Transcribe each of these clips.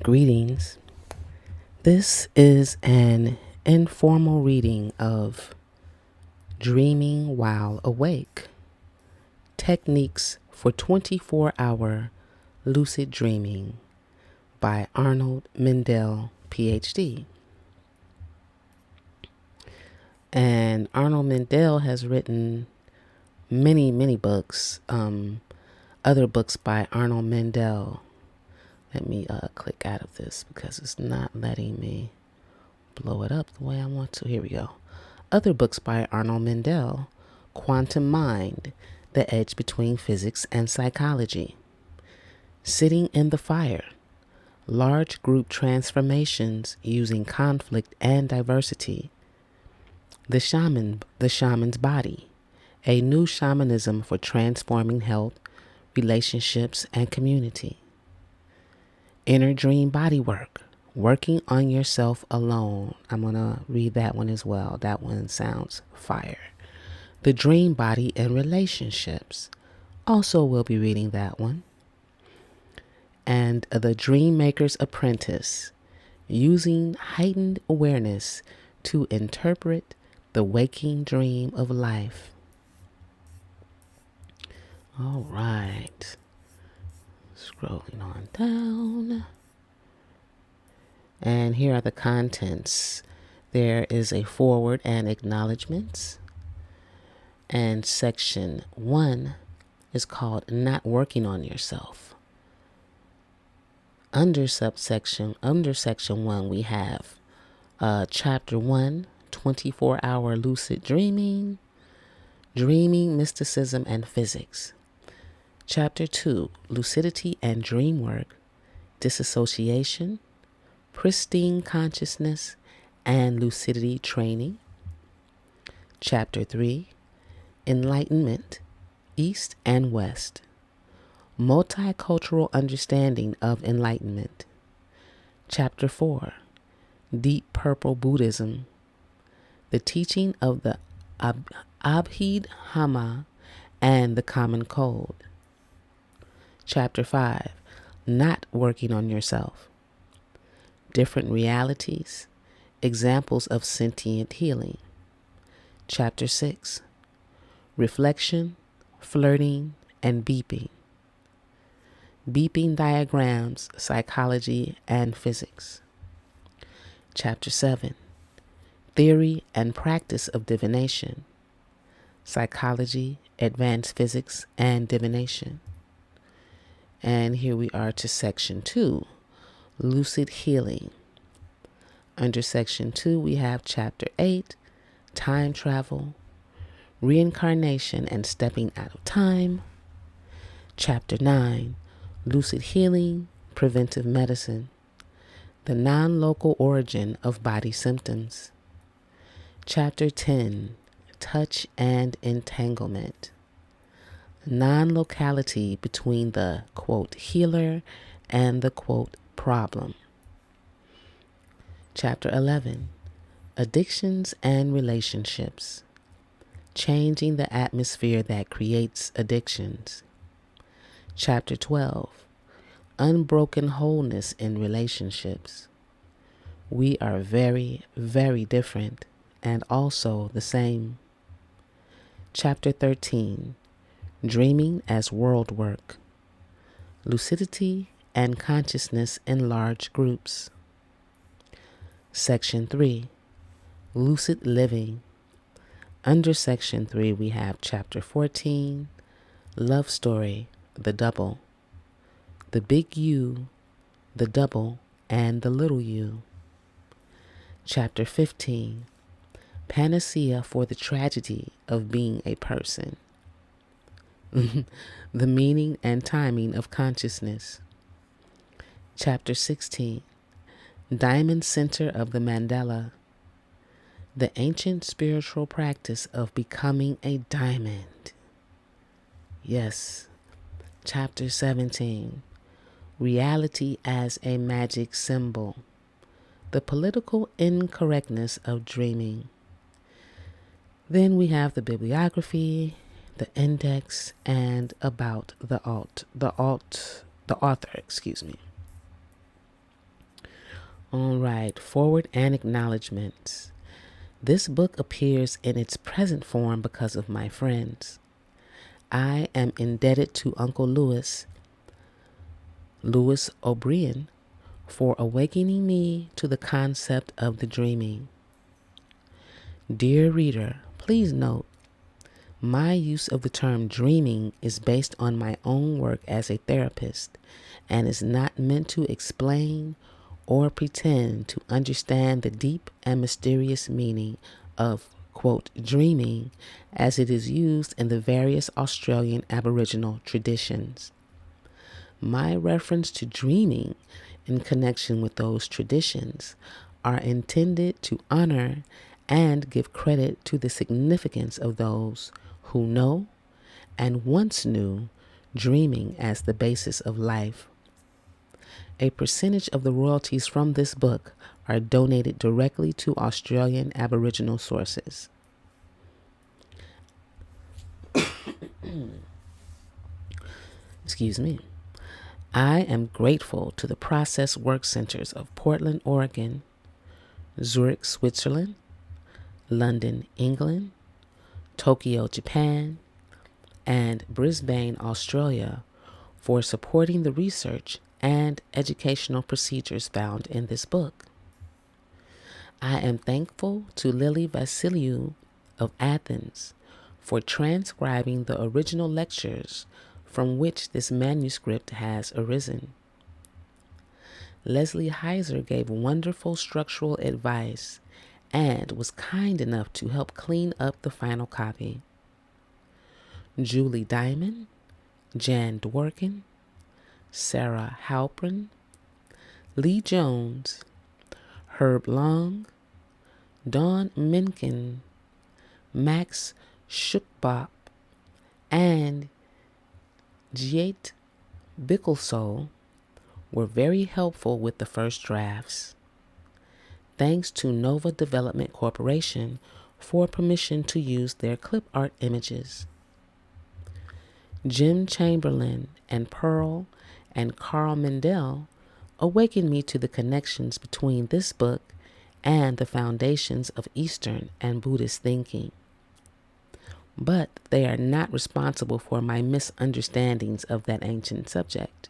Greetings. This is an informal reading of Dreaming While Awake, Techniques for 24-Hour Lucid Dreaming by Arnold Mindell, PhD. And Arnold Mindell has written many books, other books by Arnold Mindell. Let me click out of this because it's not letting me blow it up the way I want to. Here we go. Other books by Arnold Mindell: Quantum Mind, The Edge Between Physics and Psychology; Sitting in the Fire, Large Group Transformations Using Conflict and Diversity; The Shaman's Body, A New Shamanism for Transforming Health, Relationships, and Community; Inner Dream Bodywork, Working on Yourself Alone. I'm going to read that one as well. That one sounds fire. The Dream Body and Relationships. Also will be reading that one. And The Dream Maker's Apprentice, Using Heightened Awareness to Interpret the Waking Dream of Life. All right. Scrolling on down. And here are the contents. There is a foreword and acknowledgments. And section 1 is called Not Working on Yourself. Under section 1, we have chapter 1, 24-Hour Lucid Dreaming, Dreaming, Mysticism, and Physics. Chapter 2, Lucidity and Dream Work, Disassociation, Pristine Consciousness, and Lucidity Training. Chapter 3, Enlightenment, East and West, Multicultural Understanding of Enlightenment. Chapter 4, Deep Purple Buddhism, the Teaching of the Abhidhamma and the Common Code. Chapter 5, Not Working on Yourself, Different Realities, Examples of Sentient Healing. Chapter 6, Reflection, Flirting, and Beeping. Beeping Diagrams, Psychology and Physics. Chapter 7, Theory and Practice of Divination, Psychology, Advanced Physics, and Divination. And here we are to section 2, Lucid Healing. Under section 2, we have chapter 8, Time Travel, Reincarnation and Stepping Out of Time. Chapter 9, Lucid Healing, Preventive Medicine, the Non-Local Origin of Body Symptoms. Chapter 10, Touch and Entanglement, non-locality between the, quote, healer and the, quote, problem. Chapter 11, Addictions and Relationships, changing the atmosphere that creates addictions. Chapter 12, Unbroken Wholeness in Relationships. We are very, very different and also the same. Chapter 13, Dreaming as World Work, Lucidity and Consciousness in Large Groups. Section 3, Lucid Living. Under section 3, we have chapter 14, Love Story, the Double, the Big U, the Double, and the Little U. Chapter 15, Panacea for the Tragedy of Being a Person, the Meaning and Timing of Consciousness. Chapter 16, Diamond Center of the Mandala, the Ancient Spiritual Practice of Becoming a Diamond. Yes. Chapter 17, Reality as a Magic Symbol, the Political Incorrectness of Dreaming. Then we have the bibliography, the index, and about the author. All right, forward and acknowledgments. This book appears in its present form because of my friends. I am indebted to Uncle Lewis O'Brien, for awakening me to the concept of the dreaming. Dear reader, please note, my use of the term dreaming is based on my own work as a therapist and is not meant to explain or pretend to understand the deep and mysterious meaning of, quote, dreaming as it is used in the various Australian Aboriginal traditions. My reference to dreaming in connection with those traditions are intended to honor and give credit to the significance of those who know and once knew dreaming as the basis of life. A percentage of the royalties from this book are donated directly to Australian Aboriginal sources. Excuse me. I am grateful to the Process Work Centers of Portland, Oregon, Zurich, Switzerland, London, England, Tokyo, Japan, and Brisbane, Australia, for supporting the research and educational procedures found in this book. I am thankful to Lily Vasiliou of Athens for transcribing the original lectures from which this manuscript has arisen. Leslie Heiser gave wonderful structural advice and was kind enough to help clean up the final copy. Julie Diamond, Jan Dworkin, Sarah Halpern, Lee Jones, Herb Long, Dawn Menken, Max Schuckbach, and Jiet Bickelsoe were very helpful with the first drafts. Thanks to Nova Development Corporation for permission to use their clip art images. Jim Chamberlain and Pearl and Carl Mendel awakened me to the connections between this book and the foundations of Eastern and Buddhist thinking. But they are not responsible for my misunderstandings of that ancient subject.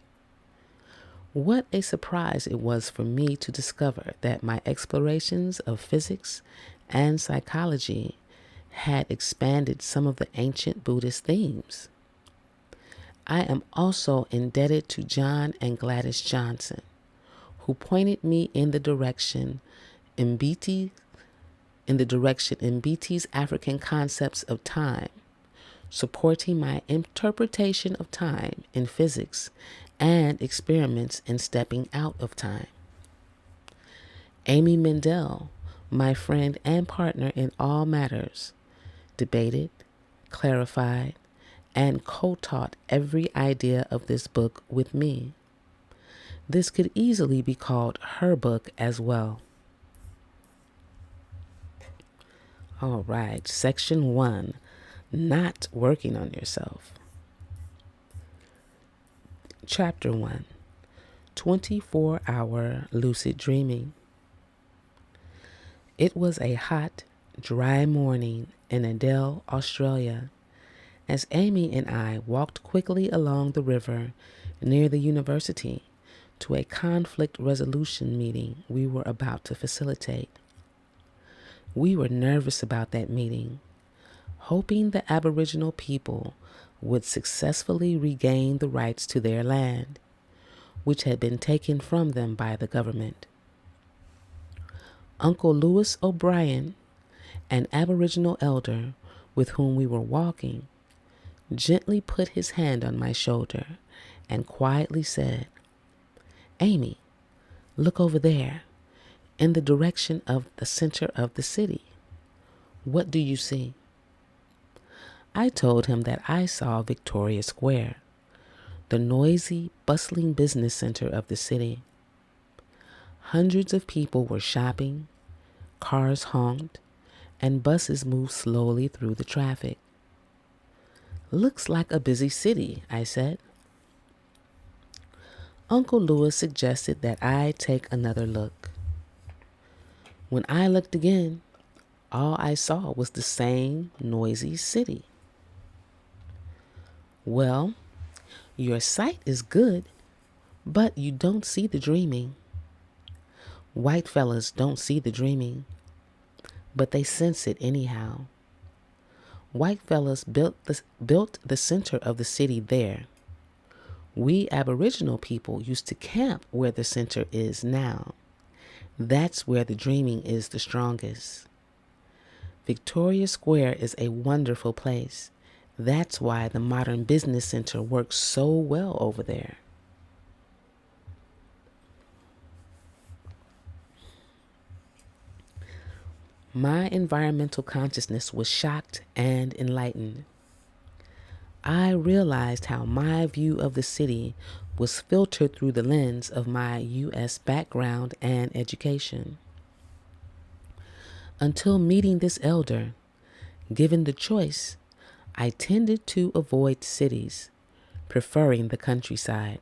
What a surprise it was for me to discover that my explorations of physics and psychology had expanded some of the ancient Buddhist themes. I am also indebted to John and Gladys Johnson, who pointed me in the direction Mbiti's African concepts of time, supporting my interpretation of time in physics and experiments in stepping out of time. Amy Mendel, my friend and partner in all matters, debated, clarified, and co-taught every idea of this book with me. This could easily be called her book as well. All right, Section 1, Not Working on Yourself. Chapter 1, 24-Hour Lucid Dreaming. It was a hot, dry morning in Adelaide, Australia, as Amy and I walked quickly along the river near the university to a conflict resolution meeting we were about to facilitate. We were nervous about that meeting, hoping the Aboriginal people would successfully regain the rights to their land, which had been taken from them by the government. Uncle Lewis O'Brien, an Aboriginal elder with whom we were walking, gently put his hand on my shoulder and quietly said, "Amy, look over there, in the direction of the center of the city. What do you see?" I told him that I saw Victoria Square, the noisy, bustling business center of the city. Hundreds of people were shopping, cars honked, and buses moved slowly through the traffic. "Looks like a busy city," I said. Uncle Lewis suggested that I take another look. When I looked again, all I saw was the same noisy city. Well, your sight is good, but you don't see the dreaming. White fellas don't see the dreaming, but they sense it anyhow. White fellas built the center of the city there. We Aboriginal people used to camp where the center is now. That's where the dreaming is the strongest. Victoria Square is a wonderful place. That's why the modern business center works so well over there. My environmental consciousness was shocked and enlightened. I realized how my view of the city was filtered through the lens of my U.S. background and education. Until meeting this elder, given the choice, I tended to avoid cities, preferring the countryside.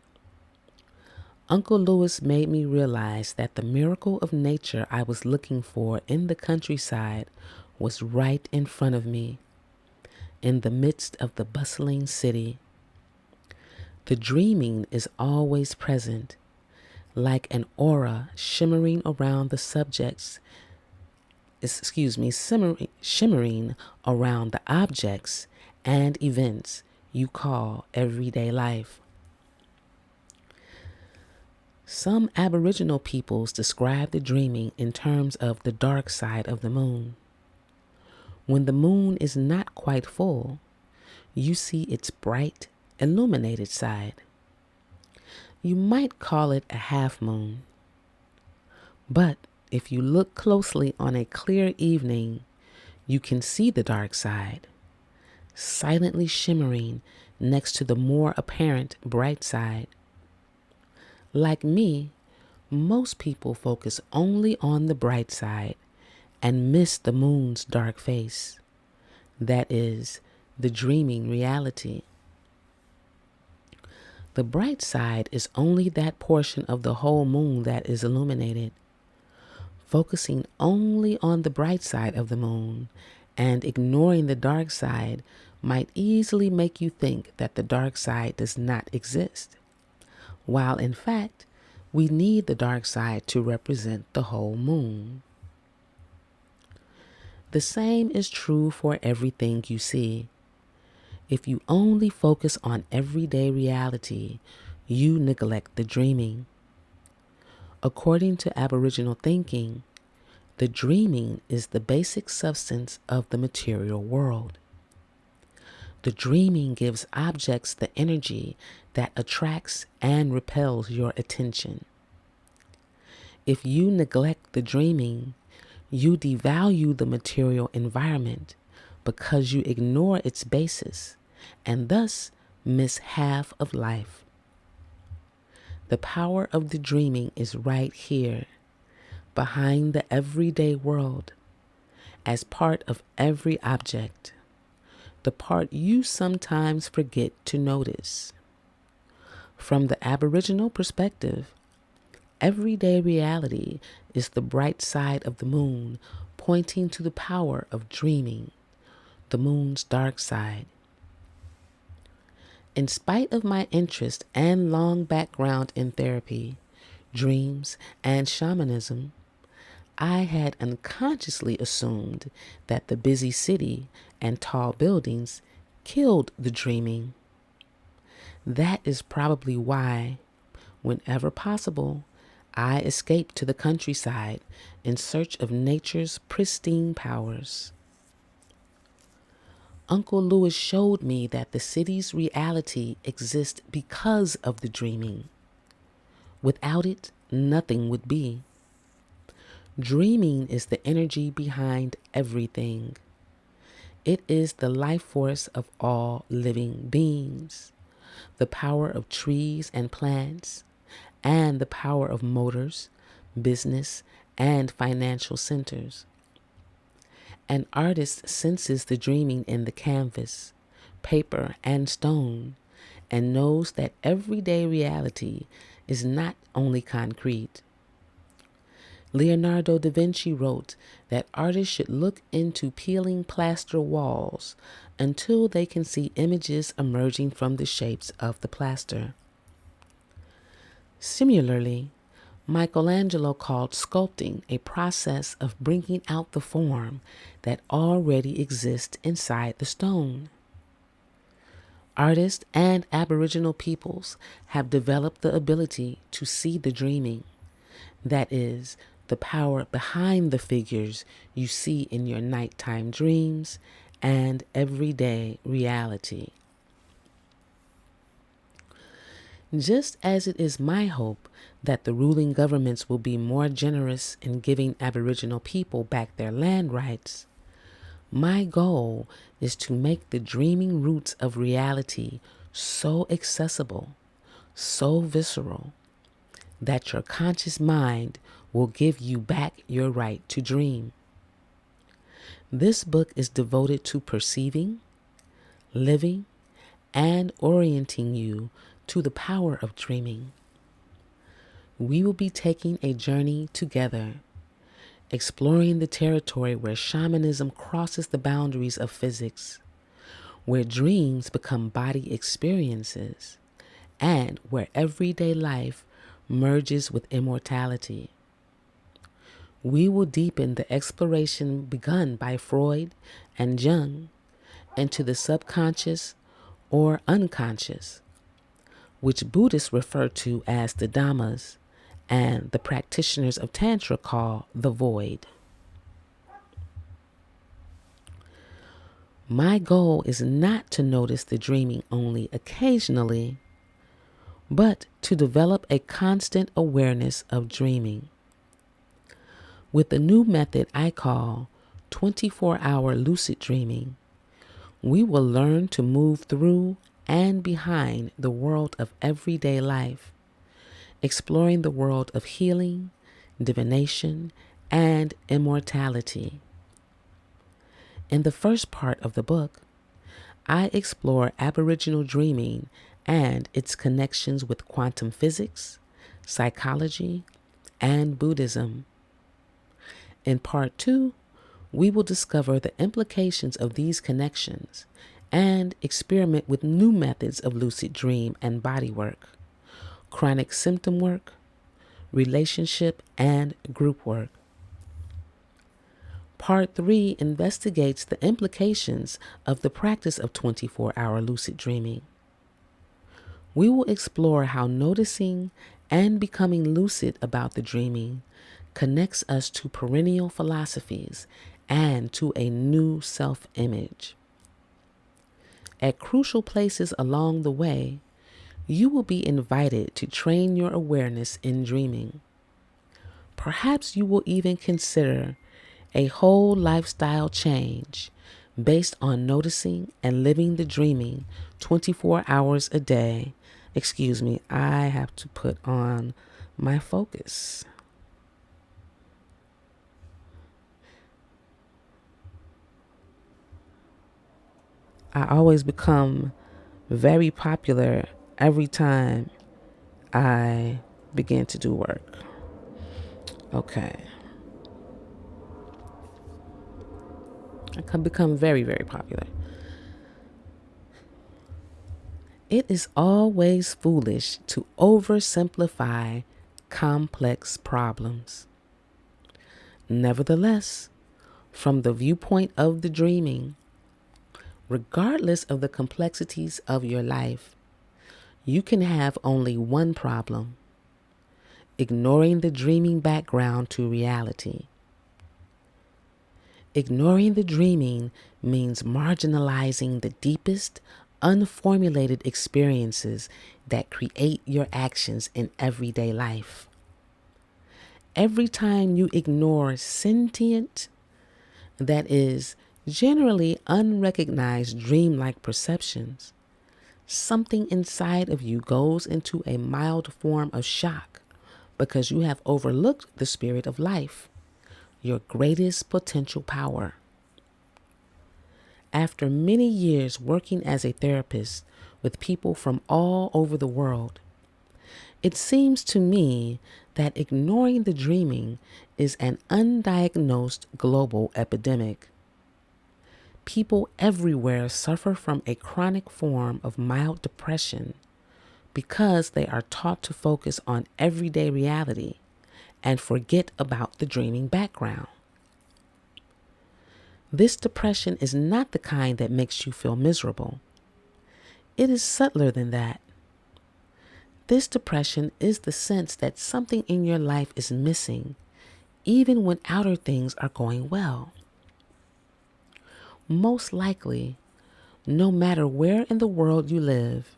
Uncle Lewis made me realize that the miracle of nature I was looking for in the countryside was right in front of me, in the midst of the bustling city. The dreaming is always present, like an aura shimmering around the shimmering around the objects and events you call everyday life. Some Aboriginal peoples describe the dreaming in terms of the dark side of the moon. When the moon is not quite full, you see its bright, illuminated side. You might call it a half moon. But if you look closely on a clear evening, you can see the dark side, silently shimmering next to the more apparent bright side. Like me, most people focus only on the bright side and miss the moon's dark face. That is, the dreaming reality. The bright side is only that portion of the whole moon that is illuminated. Focusing only on the bright side of the moon and ignoring the dark side might easily make you think that the dark side does not exist, while in fact, we need the dark side to represent the whole moon. The same is true for everything you see. If you only focus on everyday reality, you neglect the dreaming. According to Aboriginal thinking, the dreaming is the basic substance of the material world. The dreaming gives objects the energy that attracts and repels your attention. If you neglect the dreaming, you devalue the material environment because you ignore its basis and thus miss half of life. The power of the dreaming is right here, behind the everyday world, as part of every object, the part you sometimes forget to notice. From the Aboriginal perspective, everyday reality is the bright side of the moon, pointing to the power of dreaming, the moon's dark side. In spite of my interest and long background in therapy, dreams, and shamanism, I had unconsciously assumed that the busy city and tall buildings killed the dreaming. That is probably why, whenever possible, I escape to the countryside in search of nature's pristine powers. Uncle Lewis showed me that the city's reality exists because of the dreaming. Without it, nothing would be. Dreaming is the energy behind everything. It is the life force of all living beings, the power of trees and plants, and the power of motors, business, and financial centers. An artist senses the dreaming in the canvas, paper, and stone, and knows that everyday reality is not only concrete. Leonardo da Vinci wrote that artists should look into peeling plaster walls until they can see images emerging from the shapes of the plaster. Similarly, Michelangelo called sculpting a process of bringing out the form that already exists inside the stone. Artists and Aboriginal peoples have developed the ability to see the dreaming, that is, the power behind the figures you see in your nighttime dreams and everyday reality. Just as it is my hope that the ruling governments will be more generous in giving Aboriginal people back their land rights, my goal is to make the dreaming roots of reality so accessible, so visceral, that your conscious mind will give you back your right to dream. This book is devoted to perceiving, living, and orienting you to the power of dreaming. We will be taking a journey together, exploring the territory where shamanism crosses the boundaries of physics, where dreams become body experiences, and where everyday life merges with immortality. We will deepen the exploration begun by Freud and Jung into the subconscious or unconscious, which Buddhists refer to as the Dhammas and the practitioners of Tantra call the void. My goal is not to notice the dreaming only occasionally, but to develop a constant awareness of dreaming. With the new method I call 24-hour lucid dreaming, we will learn to move through and behind the world of everyday life, exploring the world of healing, divination, and immortality. In the first part of the book, I explore Aboriginal dreaming and its connections with quantum physics, psychology, and Buddhism. In part 2, we will discover the implications of these connections and experiment with new methods of lucid dream and body work, chronic symptom work, relationship, and group work. Part 3 investigates the implications of the practice of 24-hour lucid dreaming. We will explore how noticing and becoming lucid about the dreaming connects us to perennial philosophies and to a new self-image. At crucial places along the way, you will be invited to train your awareness in dreaming. Perhaps you will even consider a whole lifestyle change based on noticing and living the dreaming 24 hours a day. Excuse me, I have to put on my focus. I always become very popular every time I begin to do work. Okay. I can become very, very popular. It is always foolish to oversimplify complex problems. Nevertheless, from the viewpoint of the dreaming, regardless of the complexities of your life, you can have only one problem: ignoring the dreaming background to reality. Ignoring the dreaming means marginalizing the deepest, unformulated experiences that create your actions in everyday life. Every time you ignore sentient, that is, generally unrecognized dreamlike perceptions, something inside of you goes into a mild form of shock because you have overlooked the spirit of life, your greatest potential power. After many years working as a therapist with people from all over the world, It seems to me that ignoring the dreaming is an undiagnosed global epidemic. People everywhere suffer from a chronic form of mild depression because they are taught to focus on everyday reality and forget about the dreaming background. This depression is not the kind that makes you feel miserable. It is subtler than that. This depression is the sense that something in your life is missing, even when outer things are going well. Most likely, no matter where in the world you live,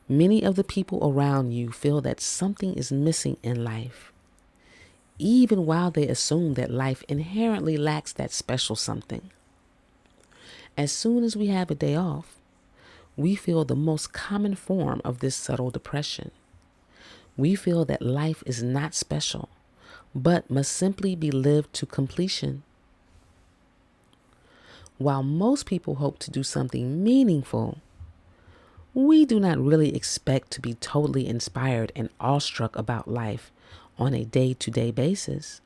many of the people around you feel that something is missing in life, even while they assume that life inherently lacks that special something. As soon as we have a day off, we feel the most common form of this subtle depression. We feel that life is not special, but must simply be lived to completion. While most people hope to do something meaningful, we do not really expect to be totally inspired and awestruck about life on a day-to-day basis.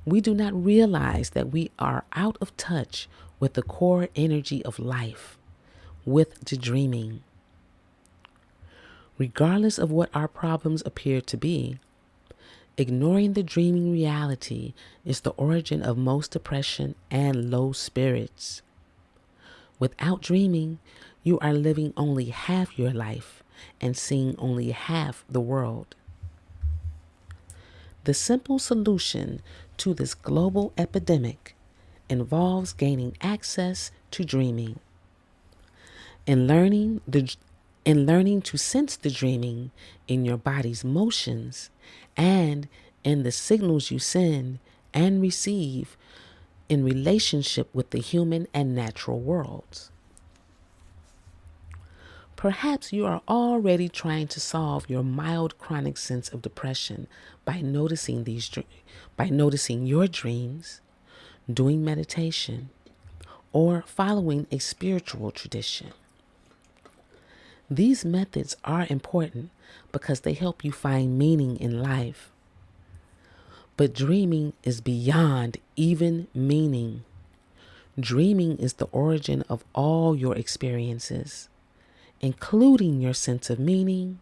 We do not realize that we are out of touch with the core energy of life, with the dreaming. Regardless of what our problems appear to be, ignoring the dreaming reality is the origin of most depression and low spirits. Without dreaming, you are living only half your life and seeing only half the world. The simple solution to this global epidemic involves gaining access to dreaming. In learning to sense the dreaming in your body's motions and in the signals you send and receive in relationship with the human and natural worlds. Perhaps you are already trying to solve your mild chronic sense of depression by noticing your dreams, doing meditation, or following a spiritual tradition. These methods are important because they help you find meaning in life. But dreaming is beyond even meaning. Dreaming is the origin of all your experiences, including your sense of meaning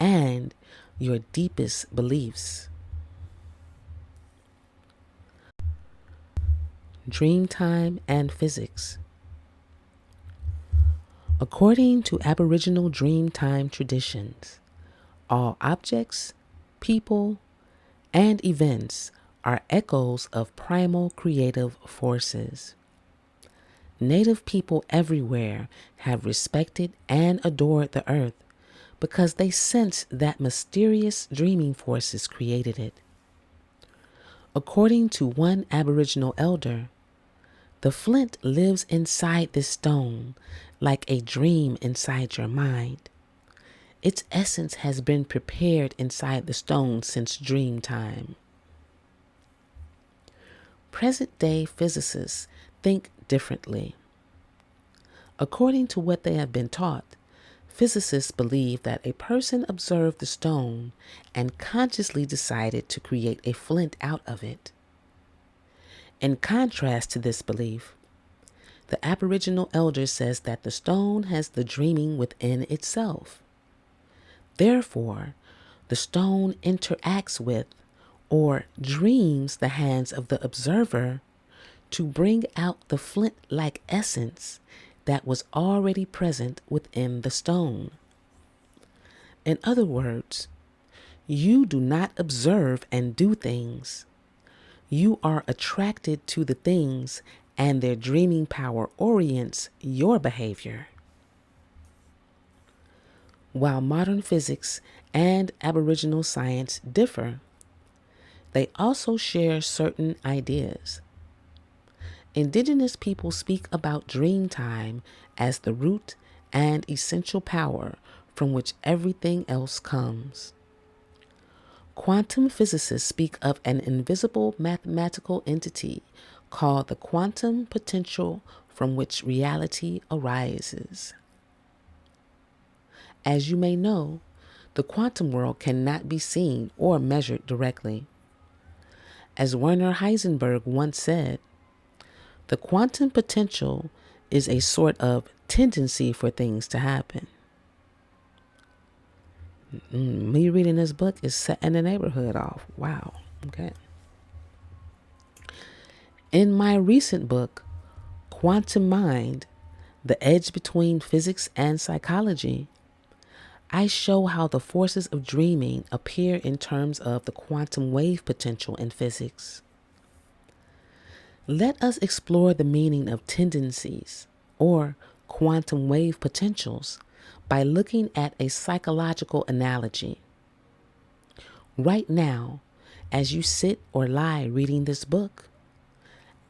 and your deepest beliefs. Dreamtime and physics. According to Aboriginal Dreamtime traditions, all objects, people, and events are echoes of primal creative forces. Native people everywhere have respected and adored the earth because they sense that mysterious dreaming forces created it. According to one Aboriginal elder, the flint lives inside this stone like a dream inside your mind. Its essence has been prepared inside the stone since dream time. Present-day physicists think differently. According to what they have been taught, physicists believe that a person observed the stone and consciously decided to create a flint out of it. In contrast to this belief, the Aboriginal elder says that the stone has the dreaming within itself. Therefore, the stone interacts with or dreams the hands of the observer to bring out the flint-like essence that was already present within the stone. In other words, you do not observe and do things. You are attracted to the things, and their dreaming power orients your behavior. While modern physics and Aboriginal science differ, they also share certain ideas. Indigenous people speak about dream time as the root and essential power from which everything else comes. Quantum physicists speak of an invisible mathematical entity called the quantum potential from which reality arises. As you may know, The quantum world cannot be seen or measured directly. As Werner Heisenberg once said, the quantum potential is a sort of tendency for things to happen. Me reading this book is setting the neighborhood off. Wow. Okay. In my recent book, Quantum Mind, The Edge Between Physics and Psychology, I show how the forces of dreaming appear in terms of the quantum wave potential in physics. Let us explore the meaning of tendencies, or quantum wave potentials, by looking at a psychological analogy. Right now, as you sit or lie reading this book,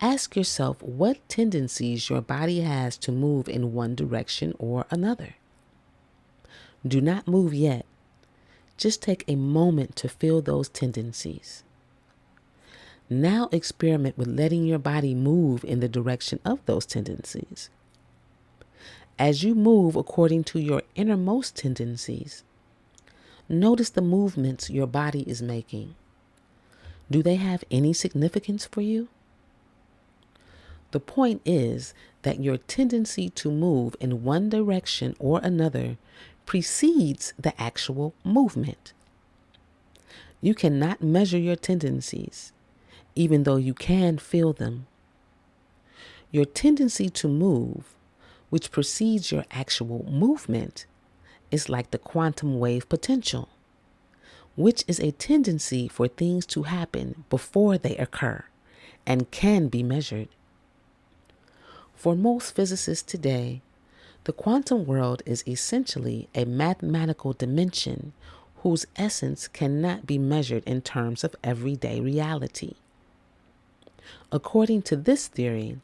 ask yourself what tendencies your body has to move in one direction or another. Do not move yet. Just take a moment to feel those tendencies. Now experiment with letting your body move in the direction of those tendencies. As you move according to your innermost tendencies, notice the movements your body is making. Do they have any significance for you? The point is that your tendency to move in one direction or another precedes the actual movement. You cannot measure your tendencies, even though you can feel them. Your tendency to move, which precedes your actual movement, is like the quantum wave potential, which is a tendency for things to happen before they occur and can be measured. For most physicists today, the quantum world is essentially a mathematical dimension whose essence cannot be measured in terms of everyday reality. According to this theory,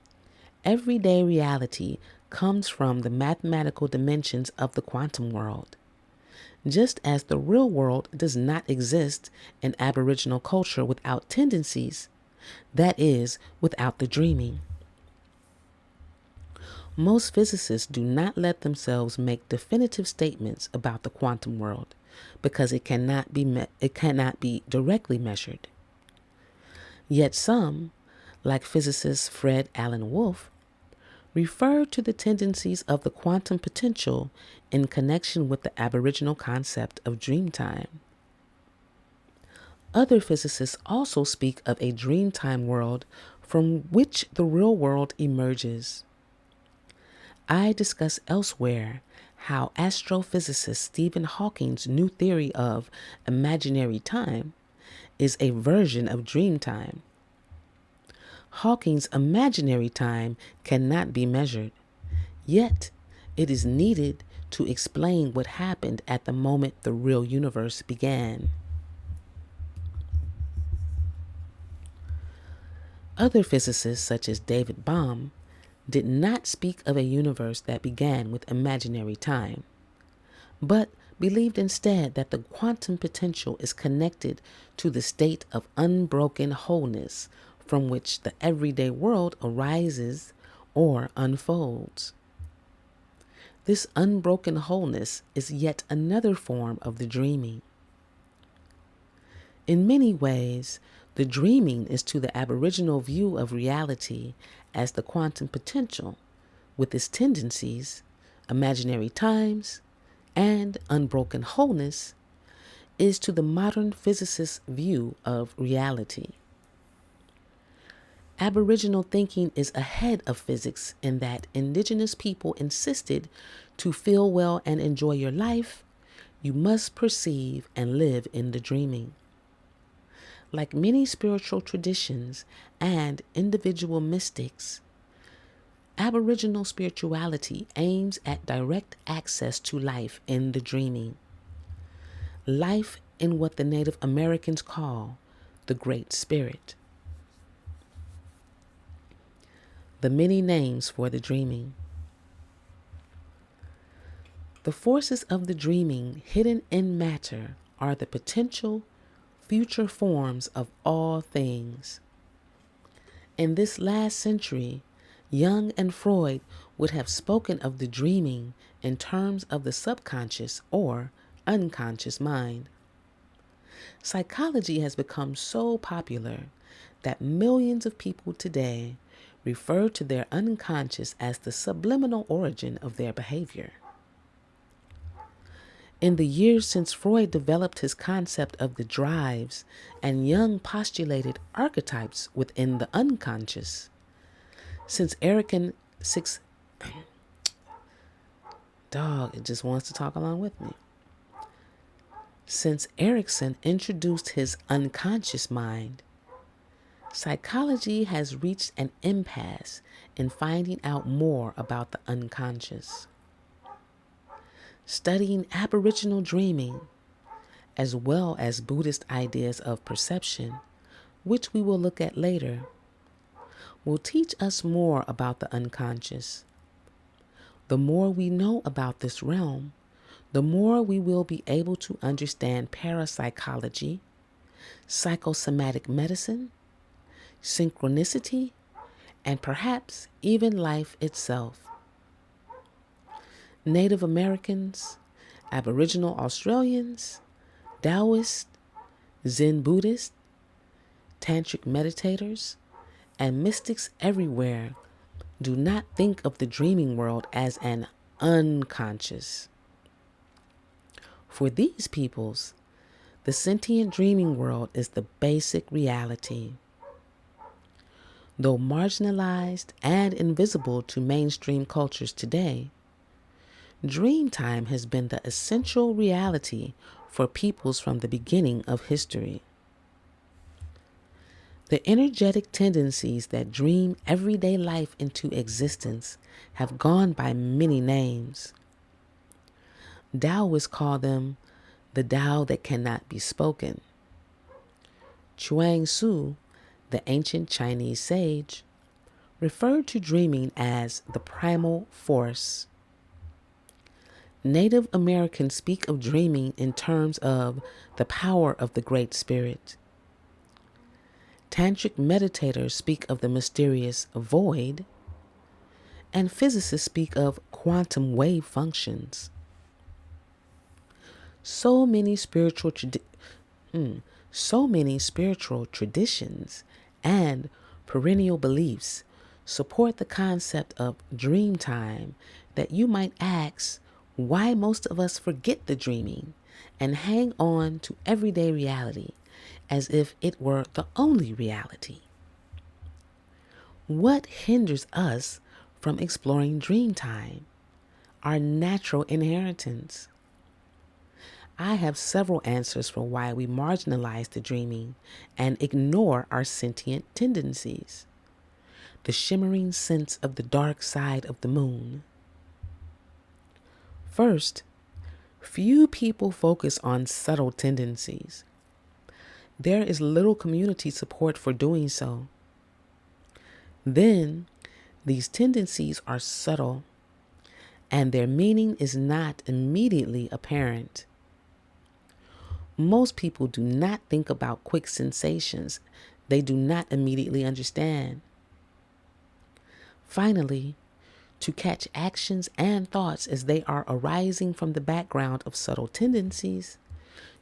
everyday reality comes from the mathematical dimensions of the quantum world, just as the real world does not exist in Aboriginal culture without tendencies, that is, without the dreaming. Most physicists do not let themselves make definitive statements about the quantum world because it cannot be directly measured. Yet some, like physicist Fred Alan Wolf, refer to the tendencies of the quantum potential in connection with the Aboriginal concept of dreamtime. Other physicists also speak of a dreamtime world from which the real world emerges. I discuss elsewhere how astrophysicist Stephen Hawking's new theory of imaginary time is a version of dreamtime. Hawking's imaginary time cannot be measured, yet it is needed to explain what happened at the moment the real universe began. Other physicists, such as David Bohm, did not speak of a universe that began with imaginary time, but believed instead that the quantum potential is connected to the state of unbroken wholeness from which the everyday world arises or unfolds. This unbroken wholeness is yet another form of the dreaming. In many ways, the dreaming is to the Aboriginal view of reality as the quantum potential, with its tendencies, imaginary times, and unbroken wholeness, is to the modern physicist's view of reality. Aboriginal thinking is ahead of physics in that indigenous people insisted to feel well and enjoy your life, you must perceive and live in the dreaming. Like many spiritual traditions and individual mystics, Aboriginal spirituality aims at direct access to life in the dreaming. Life in what the Native Americans call the Great Spirit. The many names for the dreaming. The forces of the dreaming hidden in matter are the potential future forms of all things. In this last century, Jung and Freud would have spoken of the dreaming in terms of the subconscious or unconscious mind. Psychology has become so popular that millions of people today refer to their unconscious as the subliminal origin of their behavior. In the years since Freud developed his concept of the drives and Jung postulated archetypes within the unconscious, since Erickson six dog, it just wants to talk along with me. Since Erickson introduced his unconscious mind, psychology has reached an impasse in finding out more about the unconscious. Studying Aboriginal dreaming, as well as Buddhist ideas of perception, which we will look at later, will teach us more about the unconscious. The more we know about this realm, the more we will be able to understand parapsychology, psychosomatic medicine, synchronicity, and perhaps even life itself. Native Americans, Aboriginal Australians, Taoists, Zen Buddhists, Tantric meditators, and mystics everywhere do not think of the dreaming world as an unconscious. For these peoples, the sentient dreaming world is the basic reality. Though marginalized and invisible to mainstream cultures today, dream time has been the essential reality for peoples from the beginning of history. The energetic tendencies that dream everyday life into existence have gone by many names. Taoists call them the Tao that cannot be spoken. Chuang Tzu, the ancient Chinese sage, referred to dreaming as the primal force. Native Americans speak of dreaming in terms of the power of the Great Spirit. Tantric meditators speak of the mysterious void, and physicists speak of quantum wave functions. So many spiritual traditions and perennial beliefs support the concept of dream time that you might ask why most of us forget the dreaming and hang on to everyday reality as if it were the only reality. What hinders us from exploring dream time? Our natural inheritance. I have several answers for why we marginalize the dreaming and ignore our sentient tendencies. The shimmering sense of the dark side of the moon. First, few people focus on subtle tendencies. There is little community support for doing so. Then, these tendencies are subtle, and their meaning is not immediately apparent. Most people do not think about quick sensations they do not immediately understand. Finally, to catch actions and thoughts as they are arising from the background of subtle tendencies,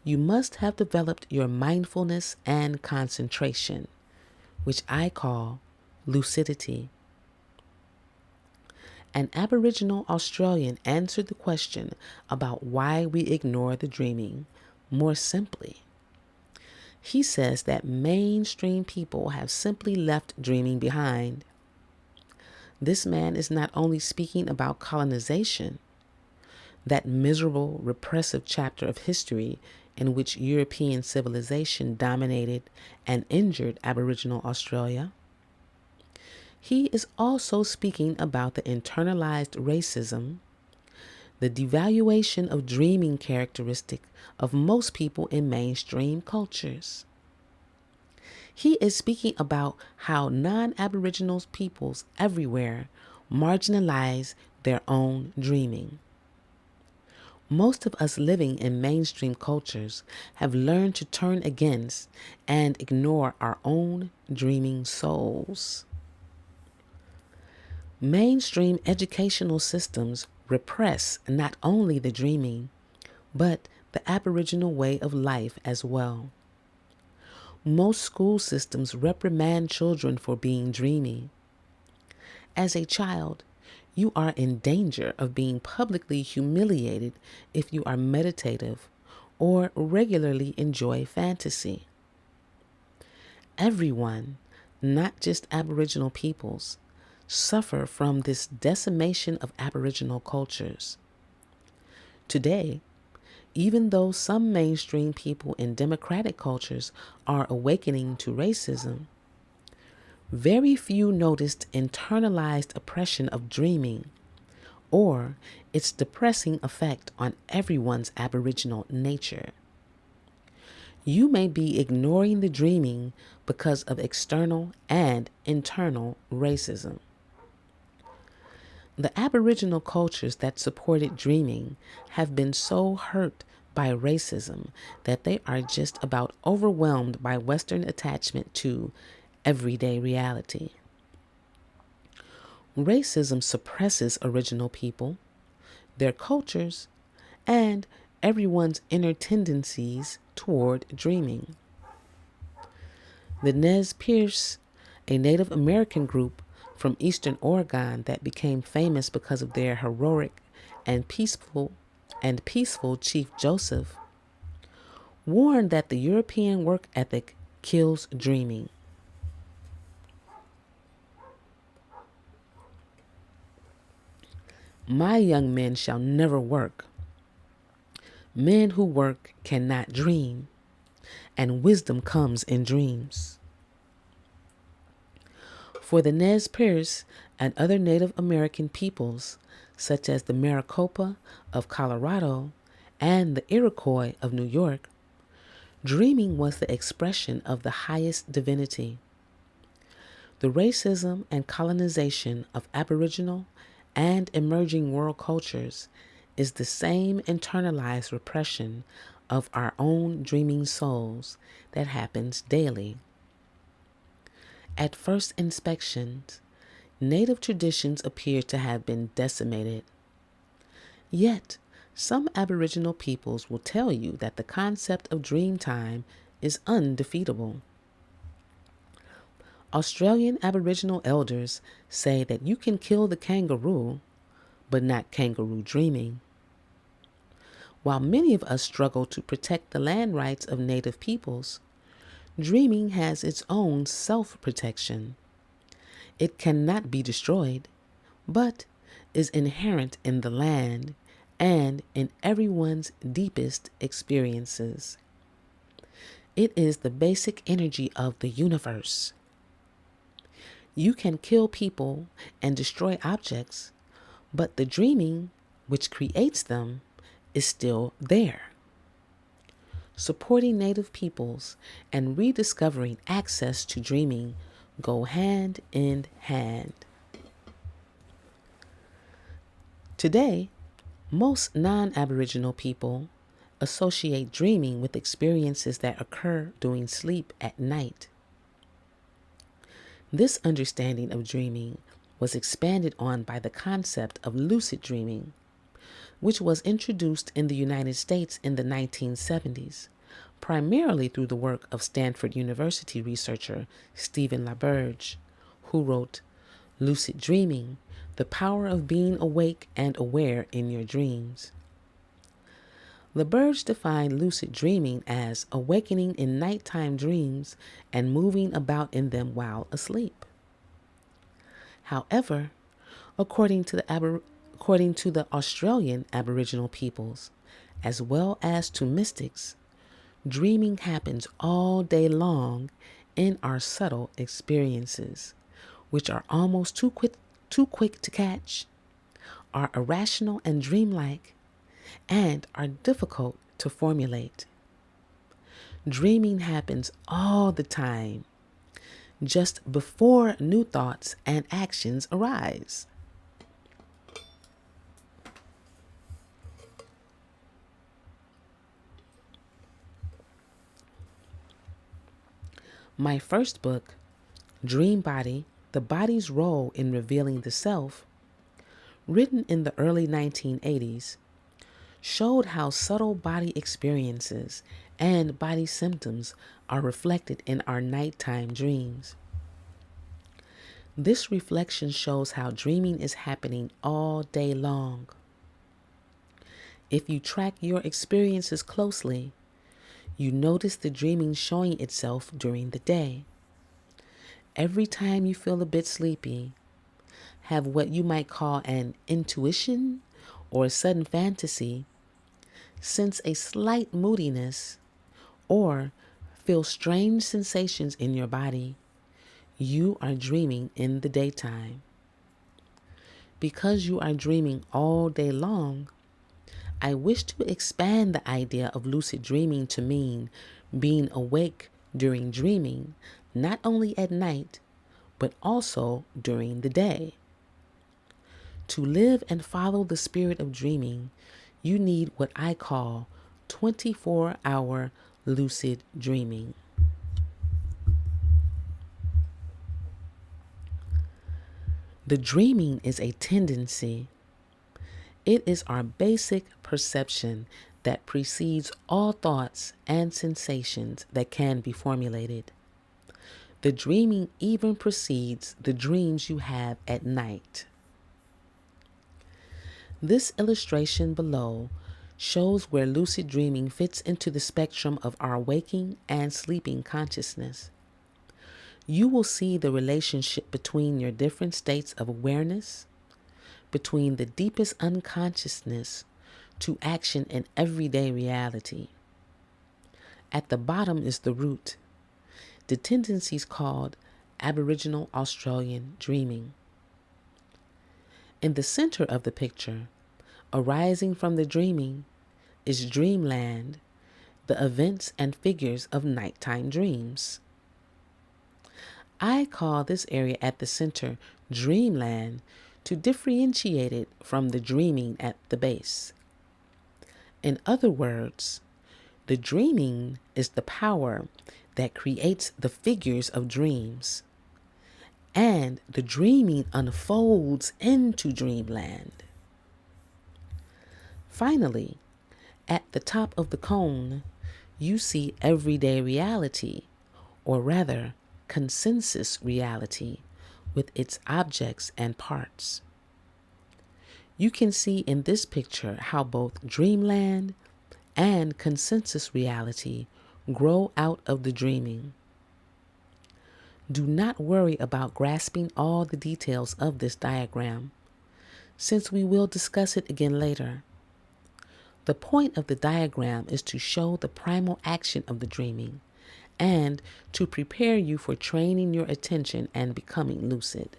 you must have developed your mindfulness and concentration, which I call lucidity. An Aboriginal Australian answered the question about why we ignore the dreaming more simply. He says that mainstream people have simply left dreaming behind. This man is not only speaking about colonization, that miserable, repressive chapter of history in which European civilization dominated and injured Aboriginal Australia. He is also speaking about the internalized racism, the devaluation of dreaming characteristic of most people in mainstream cultures. He is speaking about how non-Aboriginal peoples everywhere marginalize their own dreaming. Most of us living in mainstream cultures have learned to turn against and ignore our own dreaming souls. Mainstream educational systems repress not only the dreaming, but the Aboriginal way of life as well. Most school systems reprimand children for being dreamy. As a child, you are in danger of being publicly humiliated if you are meditative or regularly enjoy fantasy. Everyone, not just Aboriginal peoples, suffer from this decimation of Aboriginal cultures. Today, even though some mainstream people in democratic cultures are awakening to racism, very few noticed internalized oppression of dreaming or its depressing effect on everyone's Aboriginal nature. You may be ignoring the dreaming because of external and internal racism. The Aboriginal cultures that supported dreaming have been so hurt by racism that they are just about overwhelmed by Western attachment to everyday reality. Racism suppresses original people, their cultures, and everyone's inner tendencies toward dreaming. The Nez Perce, a Native American group from eastern Oregon that became famous because of their heroic and peaceful Chief Joseph, warned that the European work ethic kills dreaming. My young men shall never work. Men who work cannot dream, and wisdom comes in dreams. For the Nez Perce and other Native American peoples, such as the Maricopa of Colorado and the Iroquois of New York, dreaming was the expression of the highest divinity. The racism and colonization of Aboriginal and emerging world cultures is the same internalized repression of our own dreaming souls that happens daily. At first inspections, Native traditions appear to have been decimated. Yet, some Aboriginal peoples will tell you that the concept of dream time is undefeatable. Australian Aboriginal elders say that you can kill the kangaroo, but not kangaroo dreaming. While many of us struggle to protect the land rights of Native peoples, dreaming has its own self-protection. It cannot be destroyed, but is inherent in the land and in everyone's deepest experiences. It is the basic energy of the universe. You can kill people and destroy objects, but the dreaming, which creates them, is still there. Supporting Native peoples and rediscovering access to dreaming go hand in hand. Today, most non-Aboriginal people associate dreaming with experiences that occur during sleep at night. This understanding of dreaming was expanded on by the concept of lucid dreaming, which was introduced in the United States in the 1970s, primarily through the work of Stanford University researcher Stephen LaBerge, who wrote Lucid Dreaming, The Power of Being Awake and Aware in Your Dreams. LaBerge defined lucid dreaming as awakening in nighttime dreams and moving about in them while asleep. However, according to the Australian Aboriginal peoples, as well as to mystics, dreaming happens all day long in our subtle experiences, which are almost too quick to catch, are irrational and dreamlike, and are difficult to formulate. Dreaming happens all the time, just before new thoughts and actions arise. My first book, Dream Body, The Body's Role in Revealing the Self, written in the early 1980s, showed how subtle body experiences and body symptoms are reflected in our nighttime dreams. This reflection shows how dreaming is happening all day long. If you track your experiences closely, you notice the dreaming showing itself during the day. Every time you feel a bit sleepy, have what you might call an intuition or a sudden fantasy, sense a slight moodiness, or feel strange sensations in your body, you are dreaming in the daytime. Because you are dreaming all day long, I wish to expand the idea of lucid dreaming to mean being awake during dreaming, not only at night, but also during the day. To live and follow the spirit of dreaming, you need what I call 24-hour lucid dreaming. The dreaming is a tendency. It is our basic perception that precedes all thoughts and sensations that can be formulated. The dreaming even precedes the dreams you have at night. This illustration below shows where lucid dreaming fits into the spectrum of our waking and sleeping consciousness. You will see the relationship between your different states of awareness, between the deepest unconsciousness to action in everyday reality. At the bottom is the root, the tendencies called Aboriginal Australian dreaming. In the center of the picture, arising from the dreaming, is dreamland, the events and figures of nighttime dreams. I call this area at the center dreamland to differentiate it from the dreaming at the base. In other words, the dreaming is the power that creates the figures of dreams, and the dreaming unfolds into dreamland. Finally, at the top of the cone, you see everyday reality, or rather, consensus reality, with its objects and parts. You can see in this picture how both dreamland and consensus reality grow out of the dreaming. Do not worry about grasping all the details of this diagram, since we will discuss it again later. The point of the diagram is to show the primal action of the dreaming and to prepare you for training your attention and becoming lucid.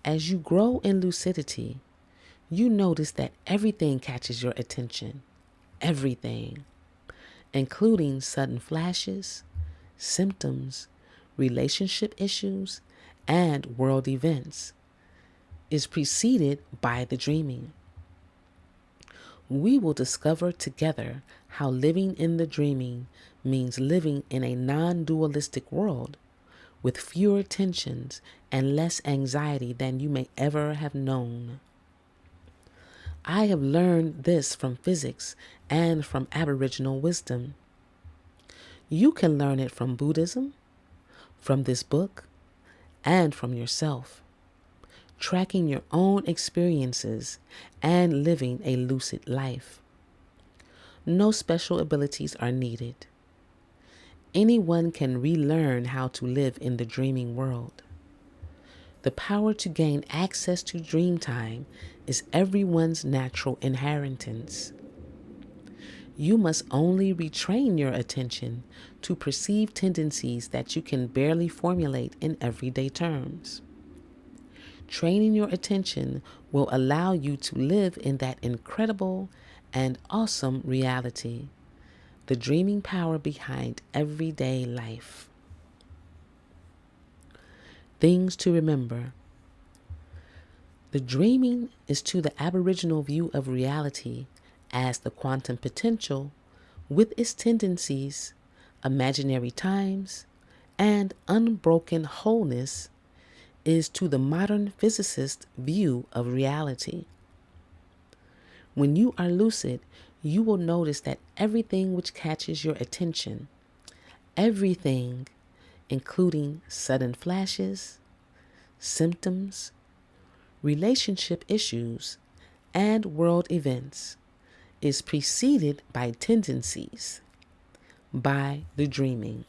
As you grow in lucidity, you notice that everything catches your attention. Everything, including sudden flashes, symptoms, relationship issues, and world events, is preceded by the dreaming. We will discover together how living in the dreaming means living in a non-dualistic world with fewer tensions and less anxiety than you may ever have known. I have learned this from physics and from Aboriginal wisdom. You can learn it from Buddhism, from this book, and from yourself, tracking your own experiences and living a lucid life. No special abilities are needed. Anyone can relearn how to live in the dreaming world. The power to gain access to dream time is everyone's natural inheritance. You must only retrain your attention to perceive tendencies that you can barely formulate in everyday terms. Training your attention will allow you to live in that incredible and awesome reality, the dreaming power behind everyday life. Things to remember. The dreaming is to the Aboriginal view of reality as the quantum potential with its tendencies, imaginary times, and unbroken wholeness is to the modern physicist view of reality. When you are lucid, you will notice that everything which catches your attention, everything, including sudden flashes, symptoms, relationship issues, and world events, is preceded by tendencies, by the dreaming.